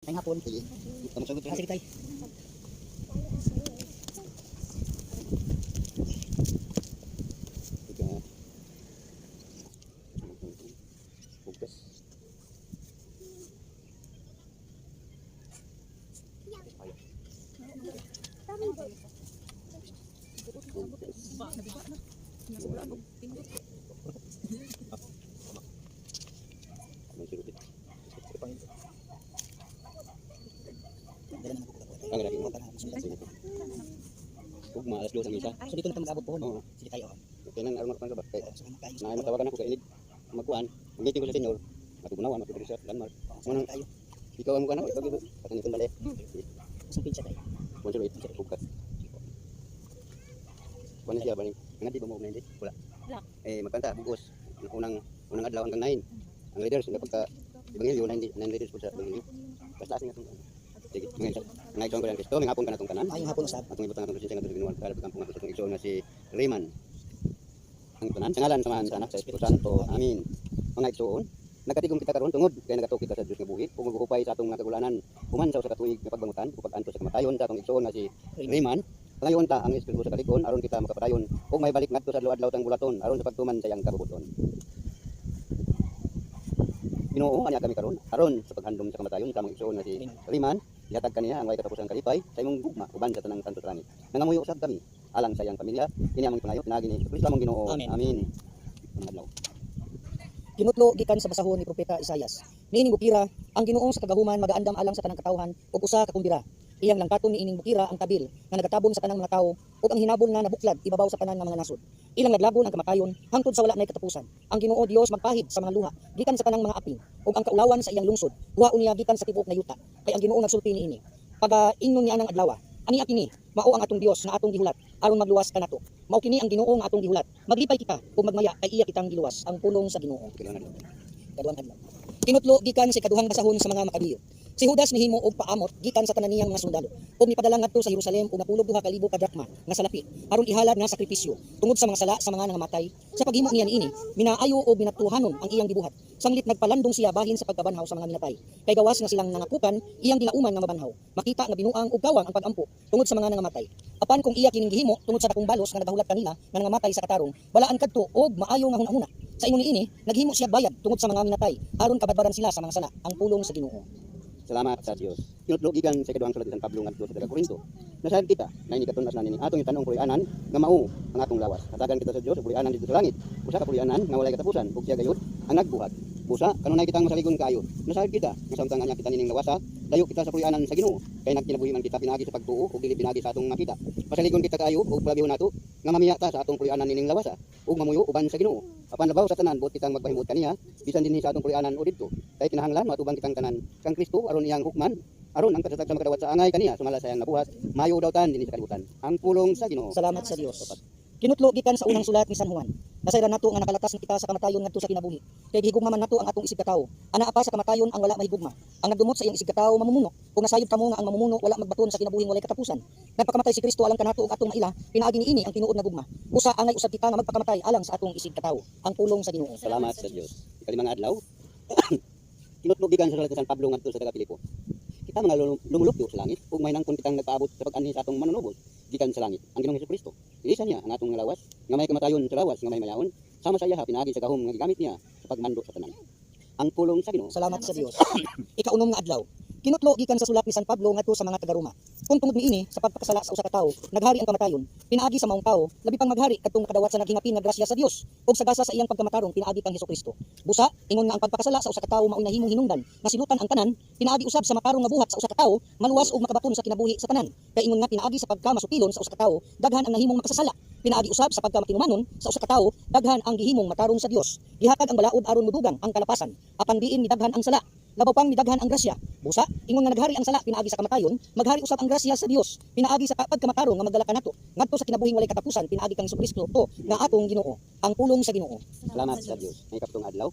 Ngayong hapon. Sige. Tama sagot. Sige tay. Bukas. Ang lagi mo. Huwag maalas doon ang isa. So dito na mag-abot po. Oo. Sige tayo. Kaya nang aron makapang kabat. Kaya So kayo. na matawagan ako kay inig magkuan. Magiting ko sa senyor. Matubunawan, matubuli sa Landmark. Sige tayo. Ikaw ang mukha na, ikaw dito. Katang itong bali. So pinsa tayo. Sponsor it, bukas. Kuan siya ba ni? Nga di ba mo na hindi? Wala. Magkanta bugos. Unang adlaw hanggang 9. Ang leaders nga pagka Ebanghelyo 9 leaders po sa Ebanghelyo. Basta asing atong sige, ngay ko lang Kristo, ngapon ka natong tanan. Ayong hapon usab. Atong ibutang atong presensya nga ginuwan para pagkampong nga sa igsoon nga si Rayman. Ang tanan sa ngalan samahan sa anak sa Espiritu Santo. Amin. Mga igsoon, nagatigom kita karon tungod kay nagato kita sa Dios nga buhi, kung magupay sa atong kagulanan, human sa usa ka tuig nga pagbangutan, ug pag-anto sa kamatayon sa atong igsoon nga si Rayman. Pangayon ta ang Espiritu sa kalikon aron kita makapadayon ug may balik ngadto sa adlaw tang bulaton aron sa pagtuman sa iyang kabubuton. Ginoo anya kami karon aron sa paghandom sa kamatayon sa among igsoon nga si Rayman. Ihatag kaniya ang way katapusan kalipay sa imong gugma uban sa tanang santo sa langit. Nangamuyo usab kami alang sa iyang pamilya. Kini among pangayo pinagi ni Kristo among Ginoo. Amen. Amen. Adlaw. Kinutlo gikan sa basahon ni propeta Isaias. Niining bukira ang Ginoo sa kagahuman magaandam alang sa tanang katawhan ug usa ka kumbira. Iyang langkaton niining bukira ang tabil nga nagatabon sa tanang mga tawo ug ang hinabol nga nabuklad ibabaw sa tanan nga mga nasod. Ilang naglagon ang kamatayon hangtod sa wala nay katapusan. Ang Ginoo Dios magpahid sa mga luha gikan sa tanang mga aping ug ang kaulawan sa iyang lungsod huwaon niya gikan sa tibuok na yuta. Kay ang Ginoo nagsulti niini. Pag-ingnon niya ang adlaw. Ani kini mao ang atong Dios nga atong gihulat aron magluwas kanato. Mao kini ang Ginoo nga atong gihulat. Maglipay kita ug magmaya kay iya kitang giluwas. Ang pulong sa Ginoo. Kaduhang adlaw. Kinutlo gikan sa kaduhang basahon sa mga makabiyo. Si Judas nihimo og paamot gikan sa tanan niyang mga sundalo ug nipadala ngadto sa Jerusalem og napulog 2,000 ka drakma nga salapi aron ihalad nga sakripisyo tungod sa mga sala sa mga nangamatay. Sa paghimo niya niini minaayo og binatuhanon ang iyang gibuhat sanglit nagpalandong siya bahin sa pagkabanhaw sa mga minatay kay gawas nga silang nangakukan iyang ginauman nga mabanhaw makita nga binuang og gawang ang pagampo tungod sa mga nangamatay. Apan kung iya kining gihimo tungod sa dakong balos nga nagahulat kanila nga nangamatay sa katarong balaan kadto og maayo nga hunahuna. Sa ingon niini naghimo siya bayad tungod sa mga minatay aron kabadbaran sila sa mga sala. Ang pulong sa Ginoo. Salamat sa Dios. Kinutlo gikan sa kaduhang sulat ni San Pablo ngadto sa Korinto. Nasayad kita na ini katunas na nini atong itanong pulianan nga mao ang atong lawas. Hatagan kita sa Dios pulianan dito sa langit. Usa ka pulianan nga walay katapusan ug siya gayud ang nagbuhat. Busa kanunay kitang masaligon kaayo. Nasayad kita nga samtang anya kita nining lawasa, dayo kita sa pulianan sa Ginoo. Kay nagkinabuhi man kita pinaagi sa pagtuo ug dili pinaagi sa atong makita. Pasaligon kita kaayo ug palabihon nato nga mamiya ta sa atong pulianan nining lawasa ug mamuyo uban sa Ginoo. Apan labaw sa tanan buot kitang magpahimut kaniya bisan dinhi sa atong pulianan o didto. Kay kinahanglan matubang kitang tanan kang Kristo aron iyang hukman aron ang katatag sa makadawat sa angay kaniya sumala sa iyang nabuhat mayo daw tan dinhi sa kalibutan. Ang pulong sa Ginoo. Salamat sa Dios. Kinutlo gikan sa unang sulat ni San Juan. Nasayran nato nga nakalatas kita sa kamatayon ngadto sa kinabuhi. Kay gihigugma man nato ang atong isig katawo. Ana pa sa kamatayon ang wala mahigugma. Ang nagdumot sa iyang isig katawo mamumuno. Kung nasayod kamo nga ang mamumuno wala magbaton sa kinabuhing walay katapusan. Nagpakamatay si Kristo alang kanato ug atong maila pinaagi niini ang tinuod nga gugma. Usa angay usab kita nga magpakamatay alang sa atong isig katawo. Ang pulong sa Ginoo. Salamat sa Dios. Ikalimang adlaw. Kinutlo gikan sa sulat ni San Pablo ngadto sa taga Pilipo. Kita mga lumulupyo sa langit ug may nangkon kitang nagpaabot sa pag-anhi sa atong manunubos gikan sa langit ang Ginoong Hesukristo. Ilisa niya ang atong lawas nga may kamatayon sa lawas nga may mayaon sama sa iya pinaagi sa gahom nga gigamit niya sa pagmando sa tanan. Ang pulong sa Ginoo. Salamat sa Dios. Ikaunom nga adlaw. Kinutlo gikan sa sulat ni San Pablo ngadto sa mga taga-Roma. Kung tungod niini sa pagpakasala sa usa ka tawo, naghari ang kamatayon, pinaagi sa maong tawo, labi pang maghari kadtong nakadawat sa naghingapin nga grasya sa Dios, ug sa gasa sa iyang pagkamatarong pinaagi kang Hesukristo. Busa, ingon nga ang pagpakasala sa usa ka tawo mao nahimong hinungdan, nga silutan ang tanan, pinaagi usab sa matarong nga buhat sa usa ka tawo, maluwas ug makabaton sa kinabuhi sa tanan. Kay ingon nga pinaagi sa pagkamasupilon sa usa ka tawo, daghan ang nahimong makasasala. Pinaagi usab sa pagkamakinumanon sa usa ka tawo, daghan ang gihimong matarong sa Dios. Gihatag ang balaod aron mudugang ang kalapasan, apan diin ni daghan ang sala. Labaw pang nidaghan ang grasya. Busa, ingon nga naghari ang sala pinaagi sa kamatayon, maghari usab ang grasya sa Dios. Pinaagi sa pagkamatarong nga magdala kanato. Ngadto sa kinabuhing walay katapusan, pinaagi kang Hesukristo to nga atong Ginoo. Ang pulong sa Ginoo. Salamat sa Dios. May kaptong adlaw.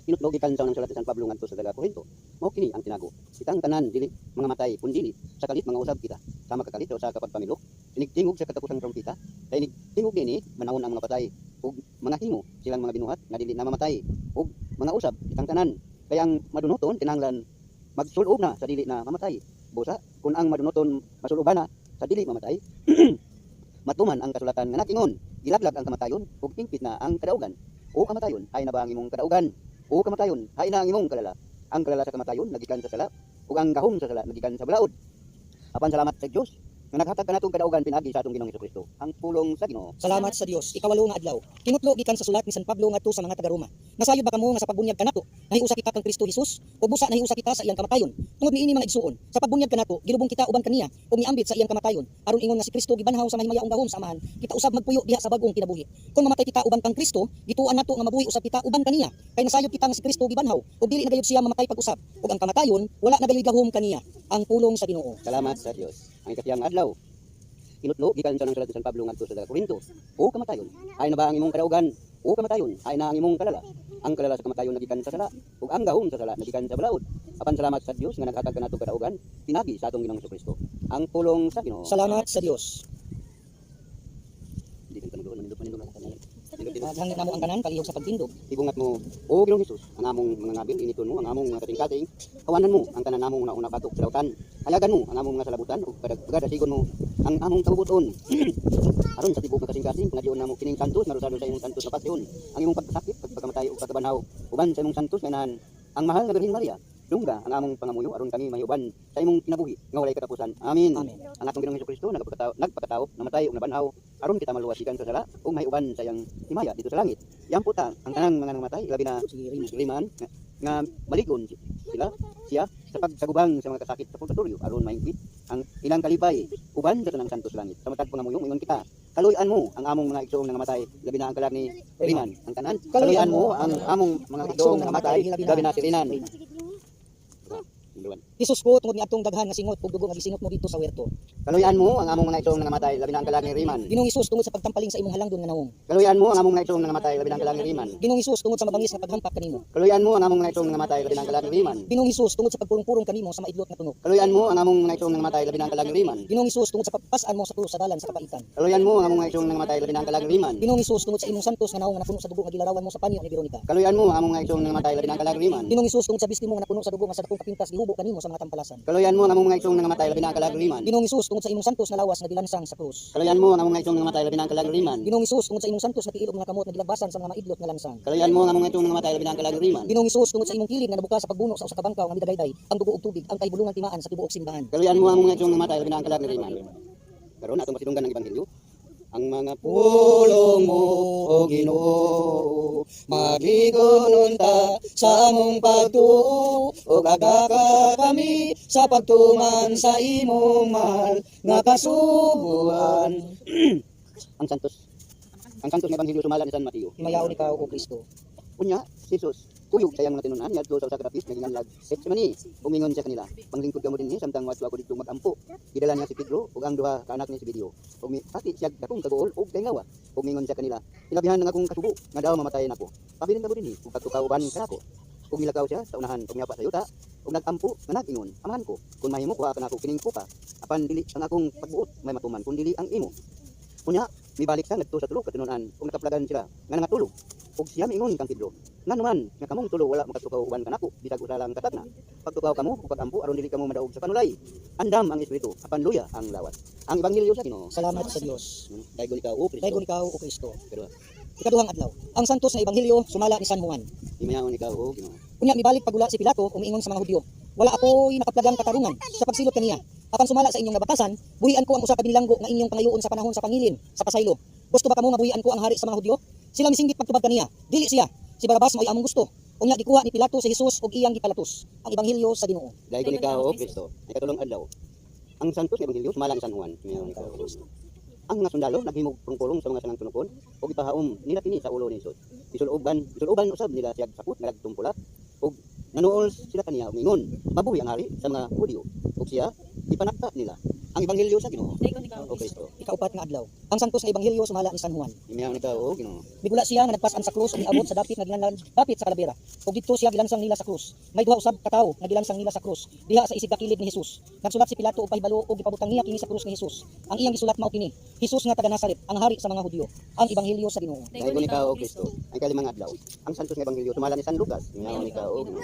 Kinutlo gikan sa unang sulat ni San Pablo ngadto sa taga Korinto. Mao kini ang tinago. Kitang tanan dili mga matay kun dili sa kalit mga usab kita. Sama ka kalit o sa kapagpamilok. Tinigtingog sa katapusan ng trompeta. Kay tingog dinhi manawon ang mga patay ug mga himo silang mga binuhat nga dili na mamatay ug mga usab kitang tanan. Kaya ang madunoton kinahanglan magsulob na sa dili na mamatay. Busa kun ang madunoton masuloban na sa dili mamatay, matuman ang kasulatan nga nakingon, gilaglag ang kamatayon ug tingpit na ang kadaugan. O kamatayon, hay na ba ang imong kadaugan? O kamatayon, hay na ang imong kalala? Ang kalala sa kamatayon nagikan sa sala, ug ang gahom sa sala nagikan sa balaod. Apan salamat sa Dios nga naghatag kanatong kadaugan pinagi sa atong Ginoong Hesukristo. Ang pulong sa Ginoo. Salamat sa Dios. Ikawalo nga adlaw. Kinutlo gikan sa sulat ni San Pablo ngadto sa mga taga-Roma. Nasayod ba kamo nga sa pagbunyag kanato nahiusa kita kang Kristo Jesus o busa nahiusa kita sa iyang kamatayon? Tungod niini mga igsuon, sa pagbunyag kanato gilubong kita uban kaniya ug niambit sa iyang kamatayon. Aron ingon nga si Kristo gibanhaw sa mahimayaong gahom sa amahan, kita usab magpuyo diha sa bagong kinabuhi. Kung mamatay kita uban kang Kristo, gituan nato nga mabuhi usab kita uban kaniya. Kay nasayod kita nga si Kristo gibanhaw ug dili na gayud siya mamatay pag-usab. Ug ang kamatayon wala na gayud gahom kaniya. Ang pulong sa Ginoo. Salamat sa Dios. Ang ikatiyang adlaw, kinutlo gikan sa sulat ni San Pablo ngadto sa Korinto. O kamatayon, ay na ba ang imong kadaugan? O kamatayon, ay na ang imong kalala? Ang kalala sa kamatayon nagikan sa sala, ug ang gahom sa sala nagikan sa balaod. Apan salamat sa Dios nga naghatag kanatong kadaugan pinagi sa atong Ginoong Hesukristo. Ang pulong sa Ginoo. Salamat sa Dios. Di kan kanudon manindot na kanalan. Hangin namo ang tanan palihog sa pagtindog. Ibungat mo, o Ginoong Hesus, ang among mga ngabil, initon mo, ang among mga kating-kating, kawanan mo, ang tanan namong nauna batok sa lautan, halagan mo, ang among mga salabutan, o kadasigon mo, ang among kabubuton. Aron sa tibok kasing-kasing, pangadion namo kining santos, narusado sa imong santos na pasyon, ang imong pagkasakit, pagpakamatay o pagkabanhaw, uban sa imong santos, ngainahan, ang mahal na Birhen Maria, dungga ang among pangamuyo, aron kami mahiuban sa imong kinabuhi, nga walay katapusan. Amin. Amen. Ang atong Ginoong Hesukristo, nagpakatao, namatay o nabanhaw, aron kita maluwasigan sa sala, o mahiuban sa iyang himaya dito sa langit. Yang puta, ang tanang mga namatay, labi na liman, nga maligon sila, siya, sa pagsagubang sa mga kasakit sa purgatorio, aron maingkit ang ilang kalipay, uban sa tanang santos langit. Sa matag pangamuyong, ingon kita, kaluyan mo ang among mga igsoong nga namatay, labi na ang kalag ni Riman, ang tanan. Kaluyan mo ang among mga igsoong nga namatay, labi na si Rinan. Jesus ko tungod ni atong daghan nga singot ug dugo nga gisingot mo dito sa werto. Kaluyan mo ang among mga igsoong nga namatay, labi na ang kalag ni Riman. Ginoong Hesus tungod sa pagtampaling sa imong halangdon nga naong. Kaluyan mo ang among mga igsoong nga namatay, labi na ang kalag ni Riman. Ginoong Hesus tungod sa mabangis nga paghampak kanimo. Kaluyan mo ang among mga igsoong nga namatay, labi na ang kalag ni Riman. Ginoong Hesus tungod sa pagpurong-purong kanimo sa maidlot nga tunog. Kaluyan mo ang among mga igsoong nga namatay, labi na ang kalag ni Riman. Ginoong Hesus tungod sa pagpasan mo sa krus sa dalan sa kapaitan. Kaluyan mo ang among mga igsoong nga namatay, labi na ang kalag ni Riman. Ginoong Hesus tungod sa imong santos nga naong nga napuno sa dugo nga gilarawan mo sa panyo ni Veronica. Kaluyan mo ang among mga igsoong nga namatay, labi na ang kalag ni Riman. Ginoong Hesus tungod sa bisti mo nga napuno sa dugo nga sa dakong kapintas gihubo kanimo sa mga tampalasan. Kaluyan mo ang among mga igsoong nga namatay, labi na ang kalag ni Riman. Ginoong Hesus tungod sa imong santos nga lawas nga gilansang sa krus. Kaluyan mo ang among mga igsoong nga namatay, labi na ang kalag ni Riman. Ginoong Hesus tungod sa imong santos nga tiilog nga kamot nga gilagbasan sa mga maidlot nga lansang. Kaluyan mo ang among mga igsoong nga namatay, labi na ang kalag ni Riman. Ginoong Hesus tungod sa imong kilid nga nabuka sa pagbuno sa usa ka bangkaw nga midagayday ang dugo ug tubig ang kahibulungan timaan sa tibuok simbahan. Kaluyan mo ang among mga igsoong nga namatay, labi na ang kalag ni Riman. Karon atong masidunggan ang ebanghelyo. Ang mga pulong mo, O Ginoo, magigon unta sa among pagtuo, ug agaka kami sa pagtuman sa imong mahal nga kasuguan. Ang santos nga ebanghelyo sumala ni San Mateo. Himayaon ikaw o Kristo. Unya, si Jesus, kuyog sa iyang mga tinunan, yadto sa usa ka dapit nga ginganlag Getsemani. Umingon siya kanila, panglingkod kamo dinhi samtang wadto ako dito magampo. Gidala niya si Pedro ug ang duha ka anak ni Zebedeo. Pati siya dakong kagool ug kaingawa. Umingon siya kanila, ilabihan ng akong kasubo nga daw mamatayin ako. Pabilin kamo dinhi ug pagtukauban kanako. Ug nilakaw siya sa unahan ug nyapa sa yuta ug nagampo nga nagingon, amahan ko, kun mahimo kuha kanako kining kupa, apan dili ang akong pagbuot may matuman kun dili ang imo. Unya, mibalik siya ngadto sa tulo ka tinunan ug nakaplagan sila nga nangatulog. Ug siya miingon kang Pedro, nganuman nga kamong tulo wala makatukaw uban kanako bisag usa lang katatna. Pagtukaw kamo ug pagampo aron dili kamo madaog sa panulay. Andam ang espiritu, apan luya ang lawas. Ang ebanghelyo sa Ginoo. Salamat sa Dios. Daygon ikaw o Kristo. Daygon ikaw o Kristo. Pero Ikaduhang adlaw. Ang santos nga ebanghelyo sumala ni San Juan. himayaon ikaw o Ginoo. Unya mibalik pagula si Pilato ug miingon sa mga Hudyo, wala ako'y nakaplagang katarungan sa pagsilot kaniya. Apan sumala sa inyong nabatasan, buhian ko ang usa ka binilanggo nga inyong pangayoon sa panahon sa pangilin sa pasaylo. Gusto ba kamo nga buhian ko ang hari sa mga Hudyo? Sila misinggit pagtubag kaniya. Dili siya. Si Barabas mo'y among gusto. Unya gikuha ni Pilato si Jesus ug iyang gipalatos. Ang ebanghelyo sa Ginoo. Daygon ikaw o Kristo. Ikatulong adlaw. Ang santos nga ebanghelyo sumala ni San Juan. Himayaon ikaw o Kristo. Ang mga sundalo naghimog pulong ug sa mga sanang ug ipahaom nila kini sa ulo ni Jesus. Isuloban usab nila siya sakot nga nagtumpula ug nanuol sila kaniya ug ingon, mabuhi ang hari sa mga Hudyo ug siya ipanakta nila ang ebanghelyo sa Ginoo. O Kristo. Ikaupat nga adlaw. Ang santos nga ebanghelyo sumala ni San Juan. Himayaon ikaw o Ginoo. Bigula siya nga nagpasan sa krus ug niabot sa dapit nga dapit sa kalabera. Ug didto siya gilansang nila sa krus. May duha usab ka tawo nga gilansang nila sa krus diha sa isig kakilid ni Jesus. Nagsulat si Pilato og pahibalo ug gipabutang niya kini sa krus ni Jesus. Ang iyang gisulat mao kini, Jesus nga taga Nazaret, ang hari sa mga Hudyo. Ang ebanghelyo sa Ginoo. Daygon ikaw o Kristo. Ang kalimang adlaw. Ang santos nga ebanghelyo sumala ni San Lucas. Himayaon ikaw o Ginoo.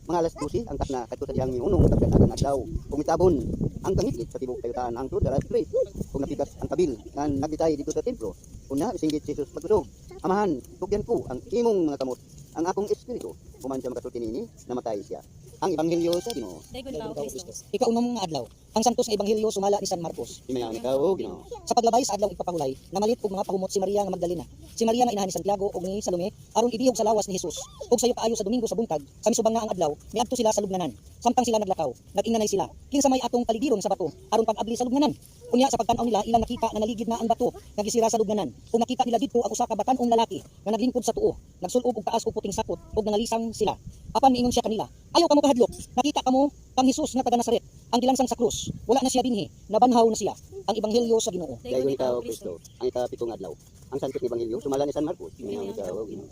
Mga alas 12 ang takna kadto sa diyang miunong tagdanagan adlaw. Kumitabon ang kangitlit sa tibok kayutaan hangtod sa alas 3. Kung napigas ang kabil nga nagditay dito sa templo. Kunya isinggit si Jesus pagtusog. Amahan, tugyan ko ang imong mga kamot, ang akong espiritu. Human siya makasulti nini, namatay siya. Ang ebanghelyo sa Ginoo. Ikaunang mga adlaw, ang santos nga ebanghelyo sumala ni San Marcos. Himayang ikaw o Ginoo. Sa paglabay sa adlaw ipapahulay, namalit og mga pahumot si Maria nga Magdalena. Si Maria nga inahan ni Santiago ug ni Salome aron ibihog sa lawas ni Jesus. Ug sayo kaayo sa Domingo sa buntag, sa misubang nga ang adlaw, miadto sila sa lubnganan. Samtang sila naglakaw, nag-inganay sila. Kinsa may atong paligiron sa bato aron pag-abli sa lubnganan. Unya sa pagtan-aw nila ilang nakita na naligid na ang bato nga gisira sa lubnganan. Ug nakita nila didto ang usa ka batan-ong lalaki nga naglingkod sa tuo, nagsul-og og taas og puting sapot ug nangalisang sila. Apan niingon siya kanila, ayaw kamo kahadlok. Nakita kamo kang Jesus nga taga Nazaret, ang gilansang sa krus. Wala na siya dinhi, nabanhaw na siya. Ang ebanghelyo sa Ginoo. Dayon ikaw Kristo. Ang ikapitong adlaw. Ang santos nga ebanghelyo sumala ni San Marcos. Himayang ikaw o Ginoo.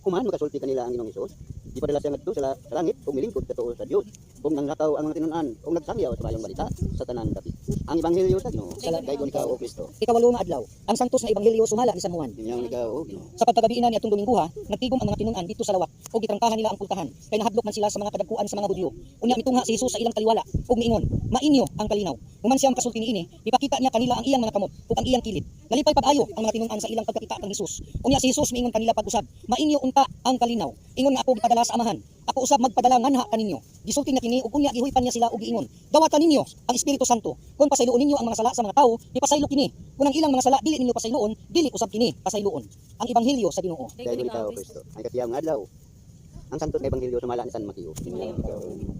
Kuman makasulti kanila ang Ginoong Hesus. Di padala siya ngadto sa langit ug milingkod katuo sa Dios. Ug nanglakaw ang mga tinun-an ug nagsangyaw sa mayong balita sa tanan dapit. Ang ebanghelyo sa Ginoo. Dayon ikaw o Kristo. Ikawalo nga adlaw, ang santos nga ebanghelyo sumala ni San Juan. Himayang ikaw o Ginoo. Sa pagkagabiinan ni atong Domingo nagtigom ang mga tinun-an dito sa lawak ug gitrangkahan nila ang pultahan. Kay nahadlok man sila sa mga kadagkuan sa mga Hudyo. Unya mitungha si Jesus sa ilang kaliwala ug miingon, "Mainyo ang kalinaw." Human siya makasulti niini, ipakita niya kanila ang iyang mga kamot ug ang iyang kilid. Nalipay pag-ayo ang mga tinun-an sa ilang pagkakita kang Jesus. Unya si Jesus miingon kanila pag-usab, "Mainyo unta ang kalinaw." Ingon nga ako gipadala sa amahan. Ako usab magpadala nganha kaninyo. Gisulti na kini ug unya gihuypan niya sila ug giingon, "Dawatan ninyo ang Espiritu Santo. Kung pasayloon ninyo ang mga sala sa mga tawo, ipasaylo kini. Kung ang ilang mga sala dili ninyo pasayloon, dili usab kini pasayloon." Ang ebanghelyo sa Ginoo. Dayon ikaw o Kristo. Ang ikatiyang nga adlaw. Ang santos nga ebanghelyo sumala ni San Mateo. Himayang ikaw o Ginoo.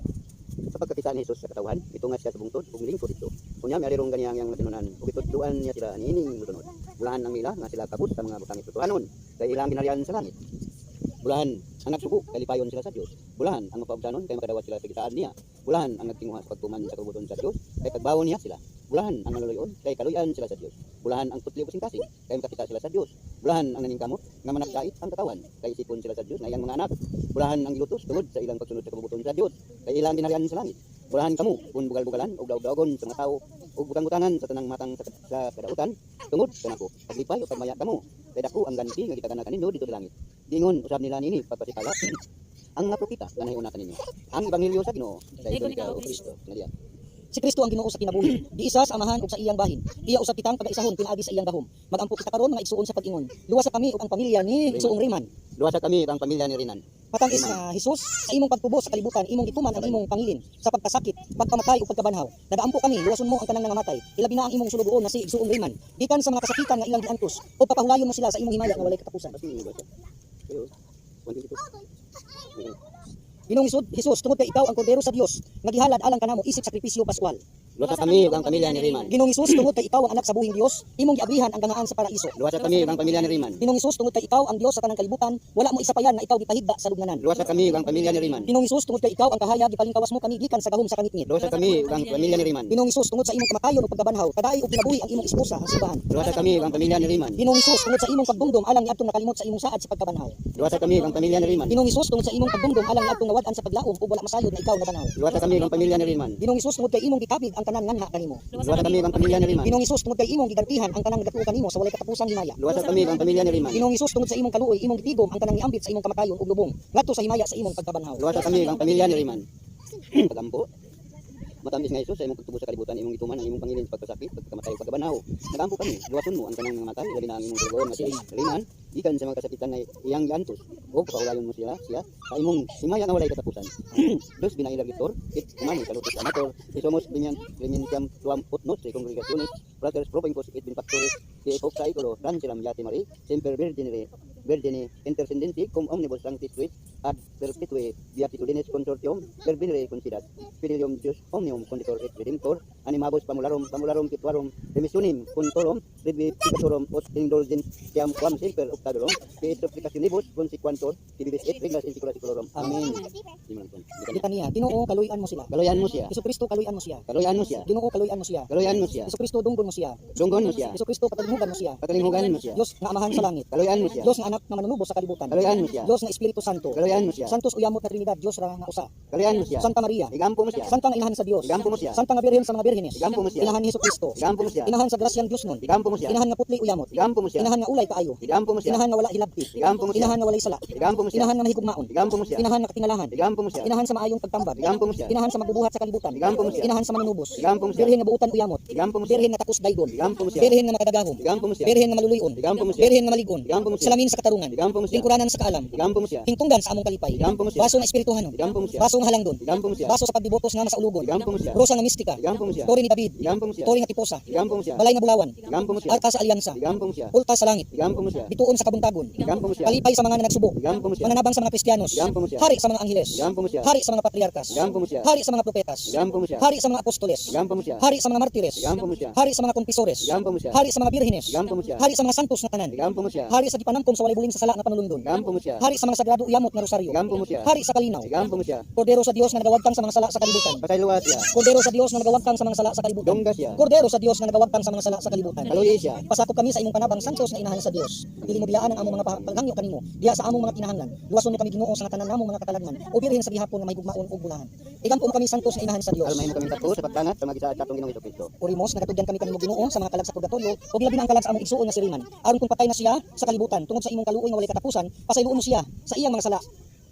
Sa pagkakita ni Jesus sa katawhan, itunga siya sa bungtod ug milingkod dito. Kunya may arirong ganiyang yang natinunan ug itudluan niya sila niining mutunod. Bulahan ang mila nga sila kabut sa mga butang itutuhanon. Kay ilang ginaryan sa langit. Bulahan ang nagsugo kay lipayon sila sa Dios. Bulahan ang mapaubsanon kay makadawat sila sa gitaan niya. Bulahan ang nagtinguha sa pagtuman sa kabubuton sa Dios kay pagbawon niya sila. Bulahan ang naluloyon kay kaluyan sila sa Dios. Bulahan ang putli ug singkasing kay makakita sila sa Dios. Bulahan ang naningkamot nga managkait ang katawan kay isipon sila sa Dios na iyang mga anak. Bulahan ang gilutos tungod sa ilang pagsunod sa kabubuton sa Dios kay ilang ginaryan sa langit. Bulahan kamo kung bugal-bugalan ug daog-daogon sa mga tawo ug butang-butangan sa tanang matang sa kadautan tungod kanako. Paglipay o pagmaya kamo kay dako ang ganti nga gitagana kaninyo dito sa langit. Dingon usab nila nini pagpasipala ang mga propeta nga nahuna kaninyo. Ang ebanghelyo sa Ginoo. Dayon ikaw o Kristo. Nadia. Si Kristo ang Ginoo sa kinabuhi. Diisa sa amahan ug sa iyang bahin. Iya usab kitang pagaisahon pinaagi sa iyang gahom. Magampo kita karon nga igsuon sa pag-ingon. Luwas sa kami ug ang pamilya ni Igsuong Riman. Luwas sa kami ang pamilya ni Rinan. Matangis nga Jesus, sa imong pagtubo sa kalibutan, imong gituman ang imong pangilin sa pagkasakit, pagkamatay ug pagkabanhaw. Nagaampo kami, luwason mo ang tanang nangamatay. Ilabi na ang imong sulugoon na si Igsuong Riman. Gikan sa mga kasakitan nga ilang giantos o papahulayon mo sila sa imong himaya nga walay katapusan. Basta ni basa. Pero 122. Ginoong Jesus, tungod kay ikaw ang kordero sa Dios, nga gihalad alang kanamo isip sakripisyo paskwal. Luwas sa kami ug ang pamilya ni Riman. Ginoong Jesus, tungod kay ikaw ang anak sa buhing Dios, imong giabrihan ang gangaan sa paraiso. Luwas sa kami ug ang pamilya ni Riman. Ginoong Jesus, tungod kay ikaw ang Dios sa tanang kalibutan, wala mo isa pa yan nga ikaw gipahigda sa lubnganan. Luwas sa kami ug ang pamilya ni Riman. Ginoong Jesus, tungod kay ikaw ang kahaya gipalingkawas mo kami gikan sa gahom sa kangitngit. Luwas sa kami ug ang pamilya ni Riman. Ginoong Jesus, tungod sa imong kamatayon ug pagkabanhaw, kadaay ug ginabuhi ang imong esposa ang simbahan. Luwas sa kami ug ang pamilya ni Riman. Ginoong Jesus, tungod sa imong pagdumdum alang niadtong nakalimot sa imong saad sa pagkabanhaw. Luwas sa kami ug ang pamilya ni Riman. Ginoong Jesus, tungod sa imong pagdumdum alang niadtong nawad-an sa paglaom ug wala masayod na ikaw nabanhaw. Luwas sa kami ug ang pamilya ni Riman. Ginoong Jesus, tungod kay imong gikabig ang tanan nganha kanimo. Luwas sa kami ug ang pamilya ni Riman. Ginoong Jesus, tungod kay imong gigantihan ang tanang nagatuo kanimo sa walay katapusang himaya. Luwas sa kami ug ang pamilya ni Riman. Ginoong Jesus, tungod sa imong kaluoy, imong gitigom ang tanang niambit sa imong kamatayon ug lubong ngadto sa himaya sa imong pagkabanhaw. Luwas sa kami ug ang pamilya ni Riman. Pagampo. Matamis nga Hesus sa imong pagtubo sa kalibutan, imong gituman ang imong pangilin sa pagkasakit, pagkamatay ug pagkabanhaw. Nagampo kami, luwason mo ang tanang mga matay, labi na ang imong tugon nga si Riman, gikan sa mga kasakitan nga iyang giantos. O paulayon mo siya sa imong himaya nga walay katapusan. Dos binailar gitor, it kumani kalutos amator, isomos binyan tuam utnos sa kongregasyones, fratres provincos et benefactores, que epok sa ikulo, ransilam yati mari, semper Virgine intercedenti cum omnibus sanctis tuis ad perpetue beatitudines consortium per venere considat fidelium Deus omnium conditor et redemptor animabus pamularum tituarum remissionim contorum revificatorum os indulgentiam quam semper optadorum et supplicationibus consequantur tibibis et reglas in secula seculorum. Amen. Litania, Ginoo kaluyan mo sila. Kaloyan mo siya. Jesucristo kaluyan mo siya. Kaloyan mo siya. Ginoo kaluyan mo siya. Kaloyan mo siya. Jesucristo dunggon mo siya. Dunggon mo siya. Jesucristo patalimugan mo siya. Patalimugan mo siya. Diyos nga amahan sa langit. Kaloyan mo siya. Diyos nga anak na manunubos sa kalibutan. Kaloyan mo siya. Diyos nga Espiritu Santo. Kaloyan Kalian mo siya. Santos uyamot na Trinidad, Dios ra nga usa. Kalian mo siya. Santa Maria, Igampo mo siya. Santa nga inahan sa Dios. Igampo mo siya. Santa nga birhen sa mga birhenes. Igampo mo siya. Inahan ni Jesucristo. Igampo mo siya. Inahan sa grasyang Dios nun. Igampo mo siya. Inahan nga putli uyamot. Igampo mo siya. Inahan nga ulay kaayo. Igampo mo siya. Inahan nga wala hilabti. Igampo mo siya. Inahan nga walay sala. Igampo mo siya. Inahan nga mahigugmaon. Igampo mo siya. Inahan nga katingalahan. Igampo mo siya. Inahan sa maayong pagtambag. Igampo mo siya. Inahan sa magbubuhat sa kalibutan. Igampo mo siya. Inahan sa manunubos. Igampo mo siya. Birhen nga buutan uyamot. Igampo mo siya. Birhen nga takus daygon. Igampo mo siya. Birhen nga makadagahom. Igampo mo siya. Birhen nga maluluyon. Igampo mo siya. Birhen nga maligon. Igampo mo siya. Salamin sa katarungan. Igampo mo siya. Lingkuranan sa kaalam. Igampo mo siya. Hingtungdan sa among kalipay. Igampo mo siya. Baso nga espirituhanon. Igampo mo siya. Baso nga halangdon. Igampo mo siya. Baso sa pagdibotos nga masaulugon. Igampo mo siya. Brosa nga mistika. Igampo mo siya. Tori ni David. Igampo mo siya. Tori nga tiposa. Igampo mo siya. Balay nga bulawan. Igampo mo siya. Arka sa alyansa. Igampo mo siya. Pulta sa langit. Igampo mo siya. Bituon sa kabuntagon. Igampo mo siya. Kalipay sa mga nagsubok. Igampo mo siya. Mananabang sa mga Kristiyanos. Igampo mo siya. Hari sa mga angheles. Igampo mo siya. Hari sa mga patriarkas. Igampo mo siya. Hari sa mga propetas. Igampo mo siya. Hari sa mga apostoles. Igampo mo siya. Hari sa mga martires. Igampo mo siya. Hari sa mga kompisores. Igampo mo siya. Hari sa mga birhenes. Igampo mo siya. Hari sa mga santos na tanan. Igampo mo siya. Hari sa gipanamkom sa walay buling sa sala nga panulundon. Igampo mo siya. Hari sa mga sagrado uyamot nga rosaryo. Igampo mo siya. Hari sa kalinaw. Igampo mo siya. Kordero sa Dios nga nagawagtang sa mga sala sa kalibutan. Pasayloa siya. Kordero sa Dios nga nagawagtang sa mga sala sa kalibutan. Dongga siya. Kordero sa Dios nga nagawagtang sa mga sala sa kalibutan. Kaluyi siya. Pasakop kami sa imong panabang santos nga inahan sa Dios. Dili mo biyaan ang among mga paghangyo kanimo. Diha sa among mga kinahanglan. Luwason ni kami Ginoo sa tanan namong mga katalagman. O birhen sa gihapon nga may gugmaon ug bulahan. Igampo mo kami santos nga inahan sa Dios. Almay mo kami tapo sa pagtangat sa magisaad sa atong Ginoong Jesucristo. Orimos nagatugyan kami kanimo Ginoo sa mga kalag sa purgatorio ug labi na ang kalag sa among igsuon nga siriman. Aron kung patay na siya sa kalibutan tungod sa imong kaluoy nga walay katapusan, pasayloon mo siya sa iyang mga sala.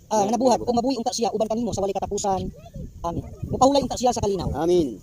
Nga nabuhat ug mabuhi unta siya uban kanimo sa walay katapusan. Amen. Mupahulay unta siya sa kalinaw. Amin.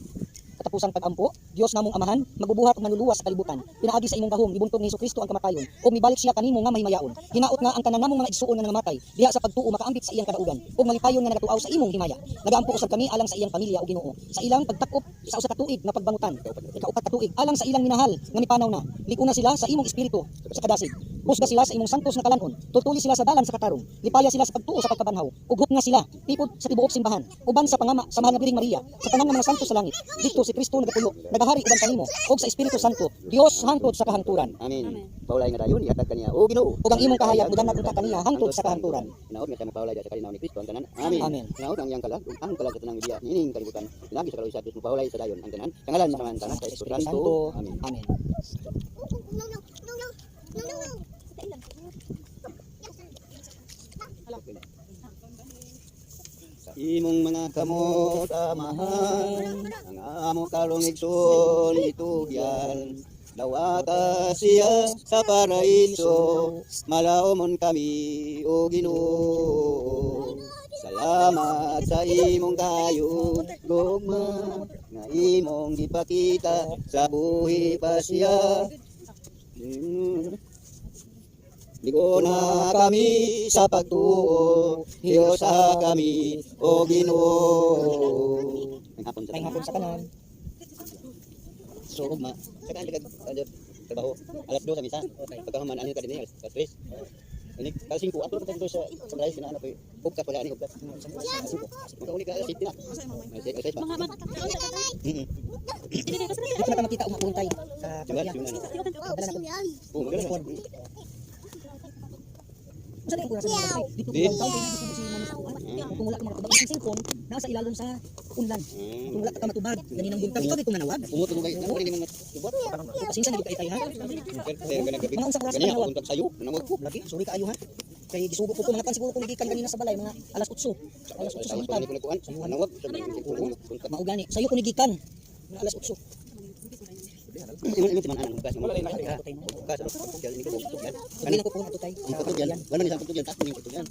Katapusan pag-ampo, Dios namong amahan, magbubuhat ug manluluwas sa kalibutan. Pinaagi sa imong gahom gibuntog ni Jesucristo ang kamatayon, ug mibalik siya kanimo nga mahimayaon. Hinaot nga ang tanan namong mga igsuon nga namatay, diha sa pagtuo makaambit sa iyang kadaugan, ug malipayon nga nagatuaw sa imong himaya. Nagaampo usab kami alang sa iyang pamilya ug Ginoo, sa ilang pagtakop sa usa ka tuig nga pagbangutan, ikaupat ka tuig alang sa ilang minahal nga mipanaw na. Likuna sila sa imong espiritu sa kadasig. Husga sila sa imong santos nga kalanon, tutuli sila sa dalan sa katarong, lipaya sila sa pagtuo sa pagkabanhaw, ug hupna sila tipod sa tibuok simbahan, uban sa pangama sa mahal nga Biring Maria, sa tanan nga mga santos sa langit. Dito si Kristo nagapuyo, nagahari uban kanimo, ug sa Espiritu Santo, Dios hangtod sa kahangturan. Amin. Paulay nga dayon ihatag kaniya o Ginoo. Ug ang imong kahayag mudanag unta kaniya hangtod sa kahangturan. Hinaot nga sa mapaulay sa kalinaw ni Kristo ang tanan. Amin. Amen. Hinaot ang iyang kalag ug ang kalag sa tanang media nining kalibutan. Lagi sa kaluy sa Dios mapaulay sa dayon ang tanan. Kangalan sa mga tanan sa Espiritu Santo. Amin. Amen. Sa imong mga kamot amahan, ang amo kalungigson itugyan. Dawata siya sa paraiso, malaomon kami o Ginoo. Salamat sa imong kayo, gugma, nga imong gipakita sa buhi pa siya. Ligo na kami sa pagtuo, Diyosa kami o Ginoo. Ang hapon sa May hapon sa kanan. So, ugma. Saka ang trabaho. Alas 2 sa misa. Pagkahuman, ano ka din alas 3. Ini alas 5. Ato na tayo sa Sunrise na ano po. Hugkas wala ni hugkas. Magkauli ka alas 7 na. Alas 6 ba? Dito na ka makita ug mapuntay sa Diba? pamilya. Dala na ko. Oh, magaling. Saan yung kurasa mo? Dito ko ang taon, gusto mo si mama sa kuwan. Kung wala ka makatubag ng cellphone, nasa ilalong sa unlan. Kung wala ka matubag, ganinang buntag. Ikaw dito nanawag. Umuto mo kayo. Ako rin naman matubot. Pasensya na dito kayo ha. Pero ganang gabi. Mga unsang oras ka Ganyan ako nanawag. untag sayo. Nanawag ko. Lagi, sorry kaayo ha. Kay gisugo ko mga siguro kung nagikan kanina sa balay, mga alas 8. Alas 8 sa Sama untag. ko ni kuan. Nanawag. Maugani, sayo ko nagikan. Mga alas 8. Ingon si manan hugkas mo. Hugkas ano pagtugyan ni ko pagtugyan. Kani ko kung atutay. Ang pagtugyan. Wala ni sa pagtugyan tak ni pagtugyan.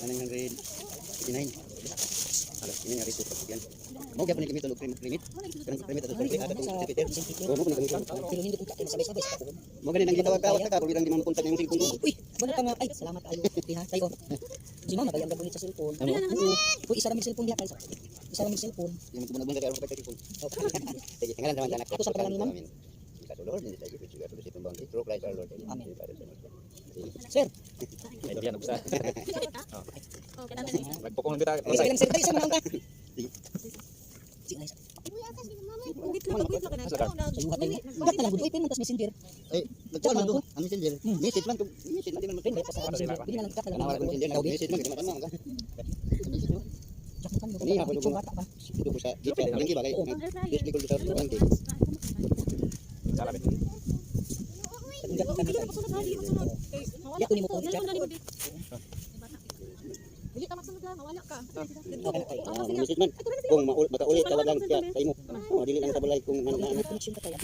Anang 189. Alas ini ari pagtugyan. Mo gyapon ni kami tulog limit. Kanang limit ato sa ada tong Peter. Mo ko ni kami. Pero hindi ko tayo sabay-sabay sa ako. Mo gani nang gitawag ka ka kung di man punta yung cellphone ko. Uy, wala ka nga. Ay, salamat kayo. Diha, tayo. Si mama bayang gabunit sa cellphone. Ano? Uy, isa raming cellphone diha tayo. Isa raming cellphone. Yung bunag-bunag ka sa cellphone. Sige, ngalan naman anak. Ako sa pangalan ni ma'am. Lord, hindi tayo pwede siguro sa itong bounty. Through Christ our Lord. Amen. Sige. Sir, Ito yan, nabuksan. Magpukong kita. ay sige lang sir. Dali sa mga ka. Sige lang. Sayuhat tayo. Gat na lang budoy pero tas messenger. Ay, nagchat lang to. Ang messenger. Message lang to. Message lang din man. Pwede pa sa messenger. Bili na lang gat na lang. Nawala ko messenger. Message lang. Message lang. Message lang. Kanina pa Picture bata pa. Ito ko sa gita. Lagi ba kayo? Display ko sa bounty. Salamat. Gat kami tayo. Ya kunin mo ko chat. Message man. Kung makaulit tawag lang siya sa imo. Dili lang sa balay kung ano. Connection ka tayo.